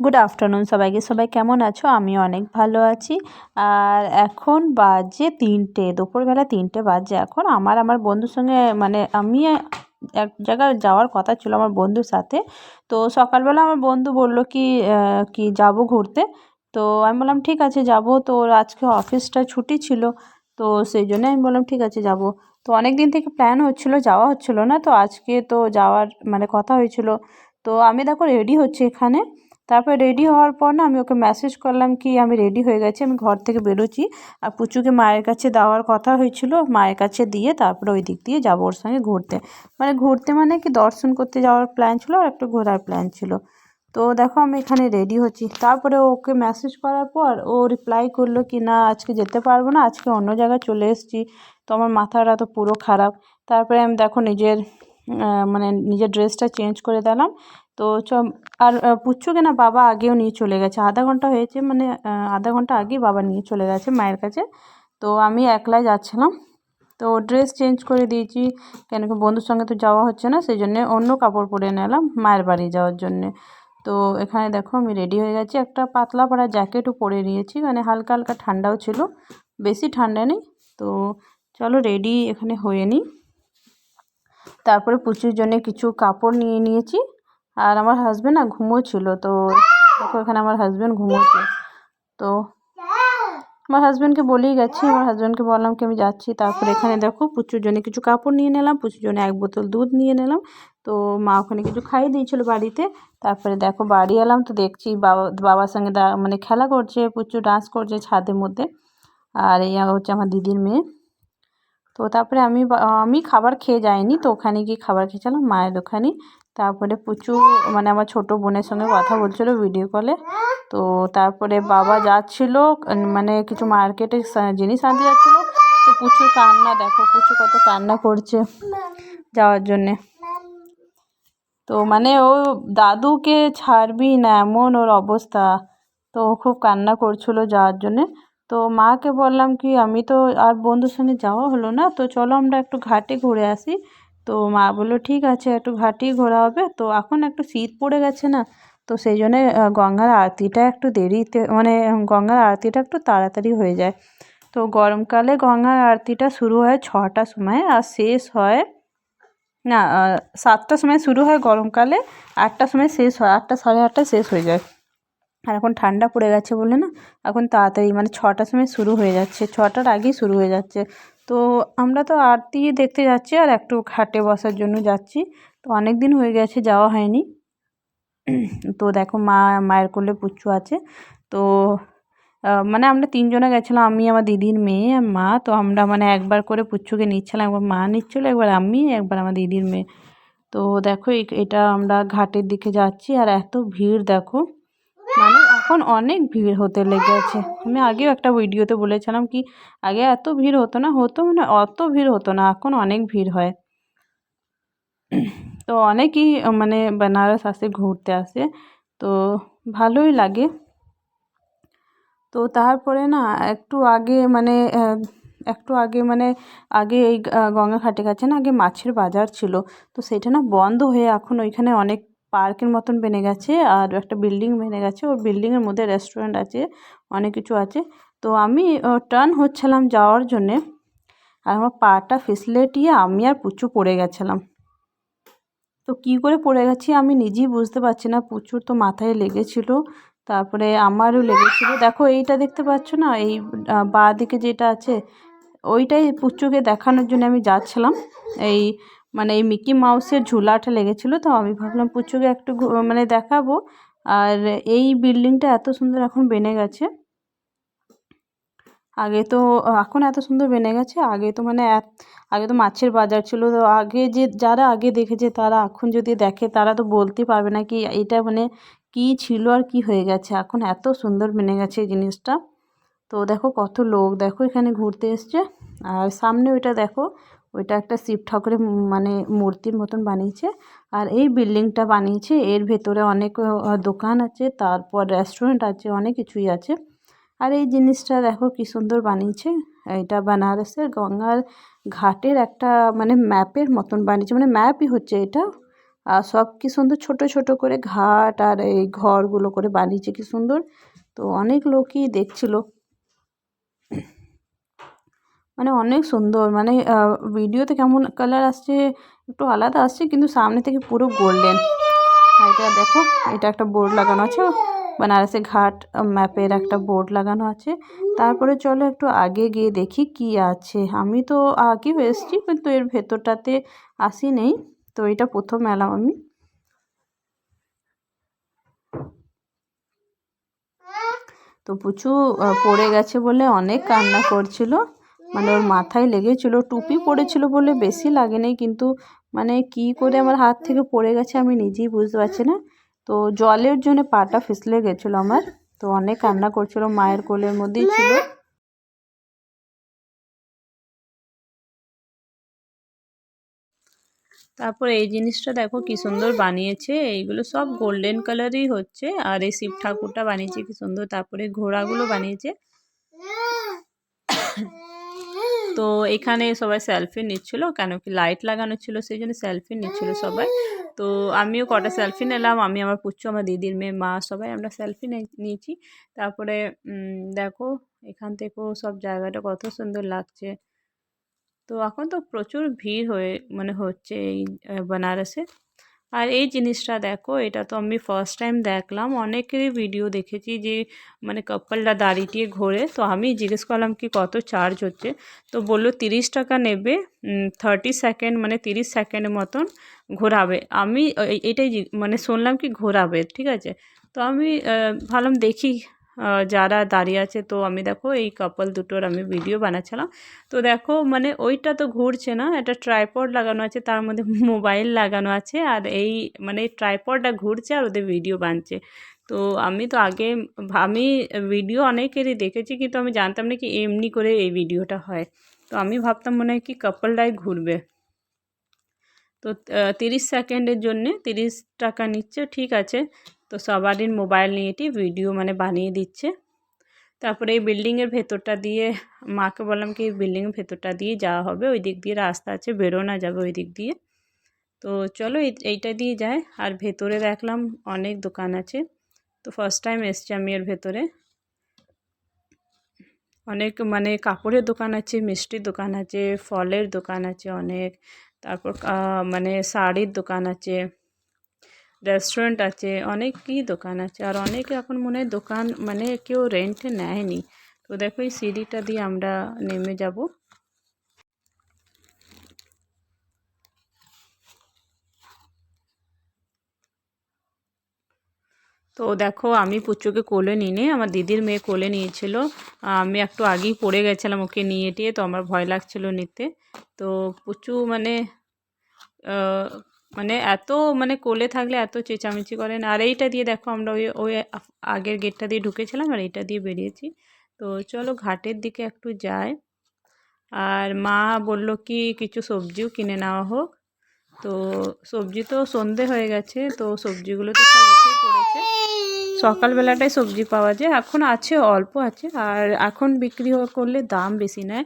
Good afternoon সবাইকে। সবাই কেমন আছো? আমি অনেক ভালো আছি। আর এখন বাজে 3টে, দুপুরবেলা 3টে বাজে এখন। আমার বন্ধুর সঙ্গে আমি এক জায়গায় যাওয়ার কথা ছিল আমার বন্ধুর সাথে। তো সকালবেলা আমার বন্ধু বললো কি যাবো ঘুরতে। তো আমি বললাম ঠিক আছে যাবো। তো ওর আজকে অফিসটা ছুটি ছিল, তো সেই জন্য আমি বললাম ঠিক আছে যাবো। তো অনেক দিন থেকে প্ল্যান হচ্ছিলো, যাওয়া হচ্ছিলো না, তো আজকে তো যাওয়ার কথা হয়েছিল। তো আমি দেখো রেডি হচ্ছি এখানে। তারপর রেডি হওয়ার পর না আমি ওকে মেসেজ করলাম কি আমি রেডি হয়ে গেছি, আমি ঘর থেকে বেরোচ্ছি। আর পুচুকে মায়ের কাছে দেওয়ার কথা হয়েছিল, মায়ের কাছে দিয়ে তারপরে ওই দিক দিয়ে যাবো ওর সঙ্গে ঘুরতে। ঘুরতে কি দর্শন করতে যাওয়ার প্ল্যান ছিল আর একটু ঘোরার প্ল্যান ছিল। তো দেখো আমি এখানে রেডি হচ্ছি। তারপরে ওকে মেসেজ করার পর ও রিপ্লাই করলো কি না আজকে যেতে পারবো না, আজকে অন্য জায়গায় চলে এসেছি। তো আমার মাথাটা তো পুরো খারাপ। তারপরে আমি দেখো নিজের ড্রেসটা চেঞ্জ করে দিলাম। তো আর পুচ্চুকে না বাবা আগেও নিয়ে চলে গেছে, আধা ঘন্টা হয়েছে, আধা ঘন্টা আগেই বাবা নিয়ে চলে গেছে মায়ের কাছে। তো আমি একলাই যাচ্ছিলাম। তো ড্রেস চেঞ্জ করে দিয়েছি, কেন কি বন্ধুর সঙ্গে তো যাওয়া হচ্ছে না, সেই জন্যে অন্য কাপড় পরে নিলাম মায়ের বাড়ি যাওয়ার জন্যে। তো এখানে দেখো আমি রেডি হয়ে গেছি, একটা পাতলা পাড়া জ্যাকেটও পরে নিয়েছি, হালকা হালকা ঠান্ডাও ছিল, বেশি ঠান্ডা নেই। তো চলো রেডি এখানে হয়ে নিই। তারপরে পুচুর জন্য কিছু কাপড় নিয়ে নিয়েছি। আর আমার হাজব্যান্ড না ঘুমোচ্ছিল, তো দেখো এখানে আমার হাজব্যান্ড ঘুমোচ্ছে। তো আমার হাজব্যান্ডকে বলেই গেছি, আমার হাজব্যান্ডকে বললাম কি আমি যাচ্ছি। তারপরে এখানে দেখো পুচুর জন্য কিছু কাপড় নিয়ে নিলাম, পুচুর জন্য 1 বোতল দুধ নিয়ে নিলাম। তো মা ওখানে কিছু খাইয়ে দিয়েছিল বাড়িতে। তারপরে দেখো বাড়ি এলাম, তো দেখছি বাবার সঙ্গে খেলা করছে, পুচু ডান্স করছে ছাদের মধ্যে। আর এই হচ্ছে আমার দিদির মেয়ে। তো তারপরে আমি খাবার খেয়ে যাইনি, তো ওখানে গিয়ে খাবার খেয়েছিলাম মায়ের ওখানে। তারপরে পুচু আমার ছোট বোনের সঙ্গে কথা বলছিল ভিডিও কলে। তো তারপরে বাবা যাচ্ছিল কিছু মার্কেটে জিনিস আনতে যাচ্ছিলো। তো পুচুর কান্না দেখো, পুচু কত কান্না করছে যাওয়ার জন্যে। তো ও দাদুকে ছাড়বি না এমন ওর অবস্থা। তো ও খুব কান্না করছিল যাওয়ার জন্যে। তো মাকে বললাম কি আমি তো আর বন্ধুর সঙ্গে যাওয়া হলো না, তো চলো আমরা একটু ঘাটে ঘুরে আসি। তো মা বললো ঠিক আছে একটু ঘাটেই ঘোরা হবে। তো এখন একটু শীত পড়ে গেছে না, তো সেই জন্যে গঙ্গার আরতিটা একটু দেরিতে গঙ্গার আরতিটা একটু তাড়াতাড়ি হয়ে যায়। তো গরমকালে গঙ্গার আরতিটা শুরু হয় 6টার সময় আর শেষ হয় না 7টার সময় শুরু হয় গরমকালে, 8টার সময় শেষ হয়, 8টা সাড়ে 8টায় শেষ হয়ে যায়। আর এখন ঠান্ডা পড়ে গেছে বলে না এখন তাড়াতাড়ি 6টার সময় শুরু হয়ে যাচ্ছে, 6টার আগেই শুরু হয়ে যাচ্ছে। তো আমরা তো আরতি দেখতে যাচ্ছি আর একটু ঘাটে বসার জন্য যাচ্ছি। তো অনেক দিন হয়ে গেছে যাওয়া হয়নি। তো দেখো মায়ের কোলে পুচ্চু আছে। তো আমরা 3জনে গেছিলাম, আমি আমার দিদির মেয়ে আর মা। তো আমরা একবার করে পুচ্চুকে নিচ্ছিলাম, একবার মা নিচ্ছিলো, একবার আমি, একবার আমার দিদির মেয়ে। তো দেখো এটা আমরা ঘাটের দিকে যাচ্ছি আর এত ভিড় দেখো, এখন অনেক ভিড় হতে লেগেছে। আমি আগেও একটা ভিডিওতে বলেছিলাম কি আগে এত ভিড় হতো না, অত ভিড় হতো না, এখন অনেক ভিড় হয়। তো অনেকেই বেনারস আসে ঘুরতে আসে, তো ভালোই লাগে। তো তারপরে না একটু আগে আগে এই গঙ্গা ঘাটের কাছে না আগে মাছের বাজার ছিল। তো সেটা না বন্ধ হয়ে এখন ওইখানে অনেক পার্কের মতন বেনে গেছে আর একটা বিল্ডিং বেনে গেছে, ওর বিল্ডিংয়ের মধ্যে রেস্টুরেন্ট আছে, অনেক কিছু আছে। তো আমি টার্ন হচ্ছিলাম যাওয়ার জন্যে, আর আমার পাটা ফিসলেটিয়ে আমি আর পুচু পড়ে গেছিলাম। তো কী করে পড়ে গেছি আমি নিজেই বুঝতে পারছি না, পুচুর তো মাথায় লেগেছিলো, তারপরে আমারও লেগেছিলো। দেখো এইটা দেখতে পাচ্ছ না, এই বাঁ দিকে যেটা আছে ওইটাই পুচুকে দেখানোর জন্য আমি যাচ্ছিলাম। এই এই মিকি মাউসের ঝুলাটা লেগেছিলো, তো আমি ভাবলাম পুচুকে একটু দেখাবো। আর এই বিল্ডিংটা এত সুন্দর এখন বেনে গেছে, আগে তো এখন এত সুন্দর বেনে গেছে। আগে তো আগে তো মাছের বাজার ছিল। তো আগে যারা আগে দেখেছে তারা এখন যদি দেখে তারা তো বলতে পারবে না কি এটা কী ছিল আর কি হয়ে গেছে, এখন এত সুন্দর বেনে গেছে এই জিনিসটা। তো দেখো কত লোক দেখো এখানে ঘুরতে এসছে। আর সামনে ওইটা দেখো, ওইটা একটা শিব ঠাকুরের মূর্তির মতন বানিয়েছে। আর এই বিল্ডিংটা বানিয়েছে, এর ভেতরে অনেক দোকান আছে, তারপর রেস্টুরেন্ট আছে, অনেক কিছুই আছে। আর এই জিনিসটা দেখো কি সুন্দর বানিয়েছে, এটা বেনারসের গঙ্গার ঘাটের একটা ম্যাপের মতন বানিয়েছে, ম্যাপই হচ্ছে এটা। আর সব কি সুন্দর ছোট ছোট করে ঘাট আর এই ঘরগুলো করে বানিয়েছে কি সুন্দর। তো অনেক লোকই দেখছিল, মানে অনেক সুন্দর, মানে ভিডিওতে কেমন কালার আসছে একটু আলাদা আসছে, কিন্তু সামনে থেকে পুরো গোল্ডেন। আর এটা দেখো, এটা একটা বোর্ড লাগানো আছে, বানারসি ঘাট ম্যাপের একটা বোর্ড লাগানো আছে। তারপরে চলো একটু আগে গিয়ে দেখি কি আছে। আমি তো আগেও এসেছি কিন্তু এর ভেতরটাতে আসি নেই, তো এটা প্রথম এলাম আমি। তো পুচু পড়ে গেছে বলে অনেক কান্না করছিল, মানে ওর মাথায় লেগেছিল, টুপি পড়েছিল বলে বেশি লাগেনি, কিন্তু মানে কি করে আমার হাত থেকে পড়ে গেছে আমি নিজেই বুঝতে পারছি না। তো জলের জন্য পাটা ফিসলে গেছিলো আমার, তো অনেক কান্না করছিল, মায়ের কোলের মধ্যেই ছিল। তারপর এই জিনিসটা দেখো কি সুন্দর বানিয়েছে, এইগুলো সব গোল্ডেন কালারই হচ্ছে। আর এই শিব ঠাকুরটা বানিয়েছে কি সুন্দর, তারপরে ঘোড়াগুলো বানিয়েছে। তো এখানে সবাই সেলফি নিচ্ছিল, কেন কি লাইট লাগানো ছিল সেই জন্য সেলফি নিচ্ছিল সবাই। তো আমিও কটা সেলফি নিলাম, আমি, আমার পুচ্চু, আমার দিদির মেয়ে, মা, সবাই আমরা সেলফি নিয়েছি। তারপরে দেখো এখান থেকেও সব জায়গাটা কত সুন্দর লাগছে। তো এখন তো প্রচুর ভিড় মানে হচ্ছে এই বেনারসে। আর এই জিনিসটা দেখো, এটা তো আমি ফার্স্ট টাইম দেখলাম, অনেকেরই ভিডিও দেখেছি যে মানে কাপলরা দাঁড়িয়ে ঘোরে। তো আমি জিজ্ঞেস করলাম কি কত চার্জ হচ্ছে, তো বললো 30 টাকা নেবে, 30 সেকেন্ড, মানে 30 সেকেন্ডের মতন ঘোরাবে। আমি এটাই মানে শুনলাম কি ঘোরাবে, ঠিক আছে। তো আমি ভাবলাম দেখি যারা দাঁড়িয়ে আছে। তো আমি দেখো এই কাপল দুটোর আমি ভিডিও বানাচ্ছিলাম। তো দেখো মানে ওইটা তো ঘুরছে না, একটা ট্রাইপড লাগানো আছে, তার মধ্যে মোবাইল লাগানো আছে, আর এই মানে ট্রাইপডটা ঘুরছে আর ওদের ভিডিও বানছে। তো আমি তো আগে আমি ভিডিও অনেকেরই দেখেছি, কিন্তু আমি জানতাম না কি এমনি করে এই ভিডিওটা হয়। তো আমি ভাবতাম মনে হয় কি কাপলটাই ঘুরবে। তো 30 সেকেন্ডের জন্যে 30 টাকা নিচ্ছে, ঠিক আছে। তো সবারই মোবাইল নিয়ে ভিডিও মানে বানিয়ে দিচ্ছে। তারপরে এই বিল্ডিংয়ের ভেতরটা দিয়ে, মাকে বললাম কি এই বিল্ডিংয়ের ভেতরটা দিয়ে যাওয়া হবে, ওই দিক দিয়ে রাস্তা আছে, বেরোনো যাবে ওই দিক দিয়ে। তো চলো এইটা দিয়ে যায়। আর ভেতরে দেখলাম অনেক দোকান আছে, তো ফার্স্ট টাইম এসছি আমি এর ভেতরে। অনেক মানে কাপড়ের দোকান আছে, মিষ্টির দোকান আছে, ফলের দোকান আছে অনেক, তারপর মানে শাড়ির দোকান আছে, রেস্টুরেন্ট আছে, অনেকই দোকান আছে। আর অনেকে এখন মনে হয় দোকান মানে কেউ রেন্টে নেয়নি। তো দেখো এই সিঁড়িটা দিয়ে আমরা নেমে যাব। তো দেখো আমি পুচুকে কোলে নিয়ে আমার দিদির মেয়ে কোলে নিয়েছিল। আমি একটু আগেই পড়ে গেছিলাম ওকে নিয়ে টিয়ে, তো আমার ভয় লাগছিল নিতে। তো পুচু মানে মানে এত মানে কোলে থাকলে এত চেঁচামেচি করেন। আর এইটা দিয়ে দেখো আমরা ওই ওই আগের গেটটা দিয়ে ঢুকেছিলাম আর এইটা দিয়ে বেরিয়েছি। তো চলো ঘাটের দিকে একটু যাই। আর মা বলল কি কিছু সবজিও কিনে নেওয়া হোক। তো সবজি তো সন্ধে হয়ে গেছে, তো সবজিগুলো তো সব উঠে পড়েছে। সকালবেলাটায় সবজি পাওয়া যায়, এখন আছে অল্প আছে, আর এখন বিক্রি করলে দাম বেশি নেয়।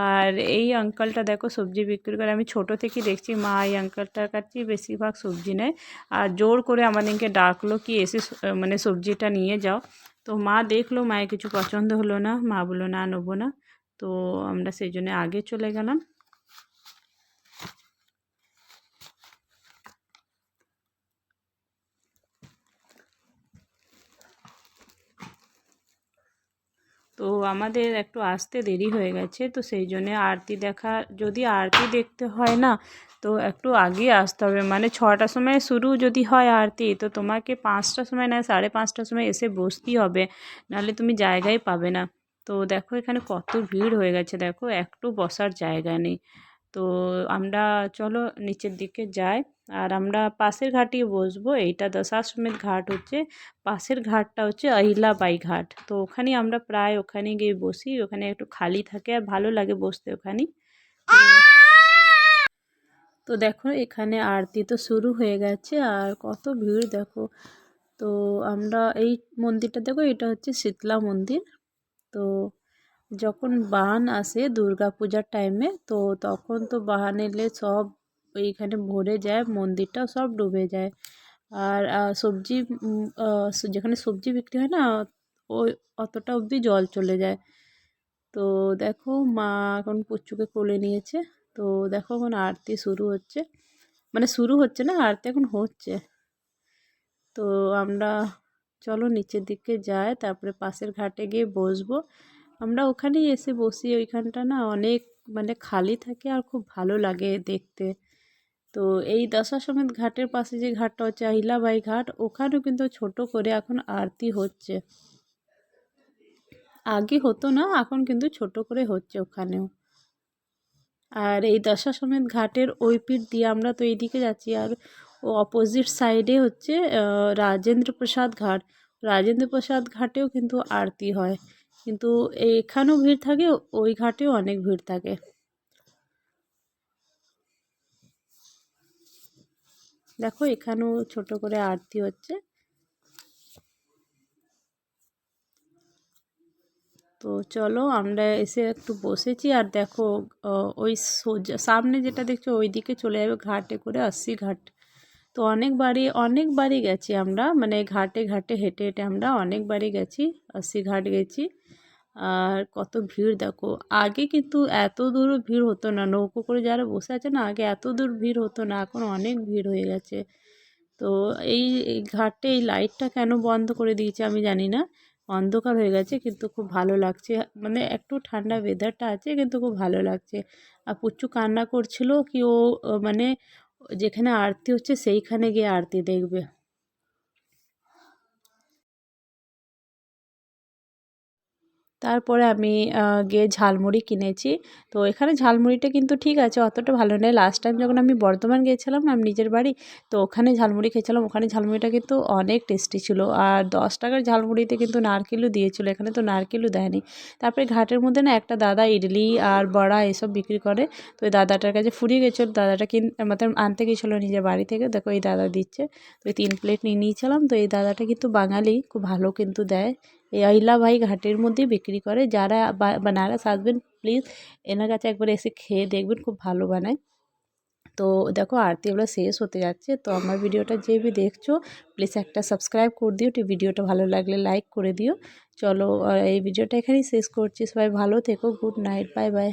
আর এই আঙ্কালটা দেখো সবজি বিক্রি করে, আমি ছোট থেকেই দেখছি মা এই আঙ্কালটার কাছেই বেশিরভাগ সবজি নেয়। আর জোর করে আমাদেরকে ডাকলো কি এসে মানে সবজিটা নিয়ে যাও। তো মা দেখলো, মায়ের কিছু পছন্দ হলো না, মা বললো না নেবো না। তো আমরা সেই জন্য আগে চলে গেলাম। তো আমাদের একটু আসতে দেরি হয়ে গেছে, তো সেই জন্যে আরতি দেখা, যদি আরতি দেখতে হয় না তো একটু আগে আসতে হবে। মানে 6টার সময় শুরু যদি হয় আরতি, তো তোমাকে 5টার সময় না 5:30টার সময় এসে বসতেই হবে, নাহলে তুমি জায়গায় পাবে না। তো দেখো এখানে কত ভিড় হয়ে গেছে, দেখো একটু বসার জায়গা নেই। তো আমরা চলো নিচের দিকে যাই। আর আমরা পাশের ঘাটেই বসবো, এইটা দশাশ্বমেধ ঘাট হচ্ছে, পাশের ঘাটটা হচ্ছে আহিলাবাই ঘাট। তো ওখানে আমরা প্রায় ওখানে গিয়ে বসি, ওখানে একটু খালি থাকে আর ভালো লাগে বসতে ওখানে। তো দেখো এখানে আরতি তো শুরু হয়ে গেছে আর কত ভিড় দেখো। তো আমরা এই মন্দিরটা দেখো, এটা হচ্ছে শীতলা মন্দির। তো যখন বান আসে দুর্গা পূজার টাইমে, তো তখন তো বান এলে সব ওইখানে ভরে যায়, মন্দিরটা সব ডুবে যায়। আর সবজি যেখানে সবজি বিক্রি হয় না, ওই অতটা অবধি জল চলে যায়। তো দেখো মা এখন পুচুকে কোলে নিয়েছে। তো দেখো এখন আরতি শুরু হচ্ছে, মানে শুরু হচ্ছে না, আরতি এখন হচ্ছে। তো আমরা চলো নিচের দিকে যাই, তারপরে পাশের ঘাটে গিয়ে বসবো। আমরা ওখানেই এসে বসি, ওইখানটা না অনেক মানে খালি থাকে আর খুব ভালো লাগে দেখতে। তো এই দশাশ্বমেধ ঘাটের পাশে যে ঘাটটা হচ্ছে আহিলাবাই ঘাট, ওখানেও কিন্তু ছোট করে এখন আরতি হচ্ছে। আগে হতো না, এখন কিন্তু ছোট করে হচ্ছে ওখানেও। আর এই দশাশ্বমেধ ঘাটের ওই পিঠ দিয়ে আমরা তো এইদিকে যাচ্ছি, আর ও অপোজিট সাইডে হচ্ছে রাজেন্দ্র প্রসাদ ঘাট। রাজেন্দ্র প্রসাদ ঘাটেও কিন্তু আরতি হয়, কিন্তু এখানেও ভিড় থাকে, ওই ঘাটেও অনেক ভিড় থাকে। দেখো এখানেও ছোট করে আরতি হচ্ছে। তো চলো আমরা এসে একটু বসেছি, আর দেখো ওই সোজা সামনে যেটা দেখছো ওই দিকে চলে যাবে ঘাটে করে 80 ঘাট। তো অনেকবারই গেছি আমরা, মানে ঘাটে ঘাটে হেঁটে হেঁটে আমরা অনেকবারই গেছি, 80 ঘাট গেছি। আর কত ভিড় দেখো, আগে কিন্তু এত দূরও ভিড় হতো না, নৌকো করে যারা বসে আছে না, আগে এত দূর ভিড় হতো না, এখন অনেক ভিড় হয়ে গেছে। তো এই ঘাটে এই লাইটটা কেন বন্ধ করে দিয়েছে আমি জানি না, অন্ধকার হয়ে গেছে, কিন্তু খুব ভালো লাগছে, মানে একটু ঠান্ডা ওয়েদারটা আছে কিন্তু খুব ভালো লাগছে। আর পুচু কান্না করছিল কি ও মানে যেখানে আরতি হচ্ছে সেইখানে গিয়ে আরতি দেখবে। তারপরে আমি গিয়ে ঝালমুড়ি কিনেছি। তো এখানে ঝালমুড়িটা কিন্তু ঠিক আছে, অতটা ভালো নয়। লাস্ট টাইম যখন আমি বর্ধমান গিয়েছিলাম না আমি নিজের বাড়ি, তো ওখানে ঝালমুড়ি খেয়েছিলাম, ওখানে ঝালমুড়িটা কিন্তু অনেক টেস্টি ছিল। আর 10 টাকার ঝালমুড়িতে কিন্তু নারকেলও দিয়েছিলো, এখানে তো নারকেলও দেয়নি। তারপরে ঘাটের মধ্যে না একটা দাদা ইডলি আর বড়া এসব বিক্রি করে। তো ওই দাদাটার কাছে ফুরিয়ে গেছিলো, দাদাটা মানে আনতে গেছিলো নিজের বাড়ি থেকে, দেখো এই দাদা দিচ্ছে। তো এই 3 প্লেট নিয়ে নিয়েছিলাম। তো এই দাদাটা কিন্তু বাঙালি, খুব ভালো কিন্তু দেয়। এই আহিলাবাই ঘাটের মধ্যেই বিক্রি করে। যারা বানারস আসবেন প্লিজ এনার কাছে একবার এসে খেয়ে দেখবেন, খুব ভালো বানায়। তো দেখো আরতি এবার শেষ হতে যাচ্ছে। তো আমার ভিডিওটা যে भी দেখছো প্লিজ একটা সাবস্ক্রাইব করে দিও, ভিডিওটা ভালো লাগলে লাইক করে দিও। চলো এই ভিডিওটা এখানেই শেষ করছি, সবাই ভালো থেকো, গুড নাইট, বাই বাই।